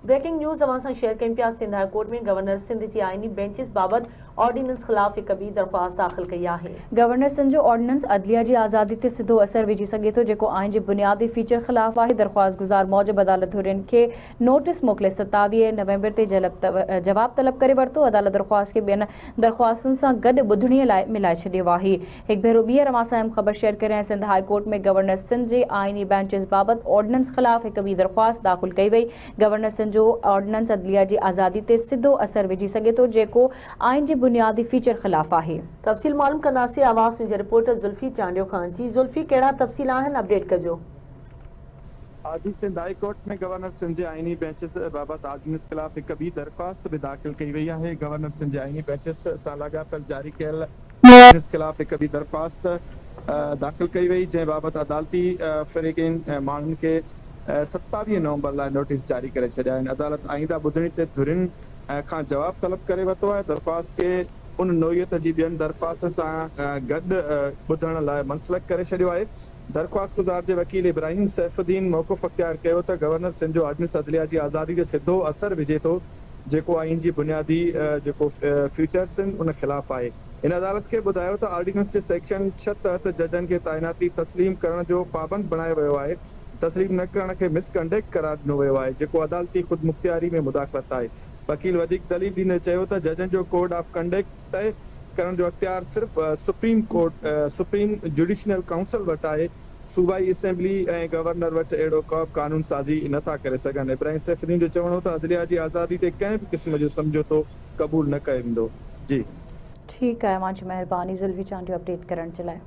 Breaking news अवां सां share कयूं पिया। सिंध हाई कोर्ट में गवर्नर सिंध जी आइनी बेंचिस बाबत ऑर्डिनेंस ख़िलाफ़ हिक ॿी दरख़्वास्त दाख़िल कई आहे। गवर्नर सिंध जो ऑर्डिनेंस अदलिया की आज़ादी ते सिधो असर विझी सघे थो, जेको आइन जे बुनियादी फीचर ख़िलाफ़ आहे। दरख़्वास्त गुज़ार मौजब अदालत हुरियुनि खे नोटिस मोकिले 27 नवंबर ते जवाब तलब करे वरितो। अदालत दरख़्वास्त के ॿियनि दरख़्वास्तुनि सां गॾु ॿुधणीअ लाइ मिलाए छॾियो आहे। हिकु भेरो ॿीहर अवां सां अहम ख़बर शेयर करे सिंध हाई कोर्ट में गवर्नर सिंध जे आइनी बेंचिस बाबत ऑर्डिनेंस ख़िलाफ़ हिक ॿी दरख़्वास्त दाख़िल कई वई। गवर्नर सिंध जो ऑर्डिनेंस अदलिया की आज़ादी ते सिधो असर विझी सघे थो, जेको आइन जे बुनियादी फीचर ख़िलाफ़ आहे। तफ़सील मालूम कंदासीं आवाज़ न्यूज़ रिपोर्टर जुल्फी चांडियो खान जी। जुल्फी, कहिड़ा तफ़सील आहिनि, अपडेट कजो। आज सिंध हाई कोर्ट में गवर्नर सिंध जे आइनी बेंचिस बाबत ऑर्डिनेंस खिलाफ एक ॿी दरख़्वास्त भी दाख़िल कई वई है। गवर्नर सिंध जे आइनी बेंचिस सां लाॻापियल जारी कयल ऑर्डिनेंस खिलाफ एक ॿी दरख़्वास्त दाख़िल कई वई, जंहिं बाबत अदालती फ़रीक़ीन माण्हुनि खे 27 नवंबर लाइ नोटिस जारी करे छॾिया आहिनि। अदालत आईंदा ॿुधणी ते धुरियुनि खां जवाब तलब करे वरितो आहे। दरख़्वास्त खे उन नोयत जी ॿियनि दरख़्वास्त सां गॾु ॿुधण लाइ मुंसलिक करे छॾियो आहे। दरख़्वास्त गुज़ार जे वकील इब्राहिम सैफुद्दीन मौक़ुफ़ अख़्तियार कयो त गवर्नर सिंध जो ऑर्डिनेंस अदलिया जी आज़ादी ते सिधो असर विझे थो, जेको आइन जी बुनियादी जेको फीचर्स आहिनि उन ख़िलाफ़ आहे। इन अदालत खे ॿुधायो त ऑर्डिनेंस जे सेक्शन 6 तहत जजनि खे तैनाती तस्लीम करण जो पाबंद बणायो वियो आहे। तस्लीम न करण खे मिसकंडक्ट करार ॾिनो वियो आहे, जेको अदालती ख़ुदमुख़्तियारी में मुदाख़लत आहे। वकील वधीक दलील ॾींदे चयो त जजनि जो कोड ऑफ कंडक्ट तय करण जो अख़्तियार सिर्फ़ सुप्रीम जुडिशनल काउंसिल वटि आहे। सूबाई असेंबली ऐं गवर्नर वटि अहिड़ो को कानून साज़ी नथा करे सघनि। इब्राहिम सैफुद्दीन जो चवणो हो त अदलिया जी आज़ादी ते कंहिं बि क़िस्म जो समझौतो क़बूल न कयो वेंदो। जी ठीक है, मुझी मेहरबानी जुल्फी चांडियो अपडेट करण जे लाइ।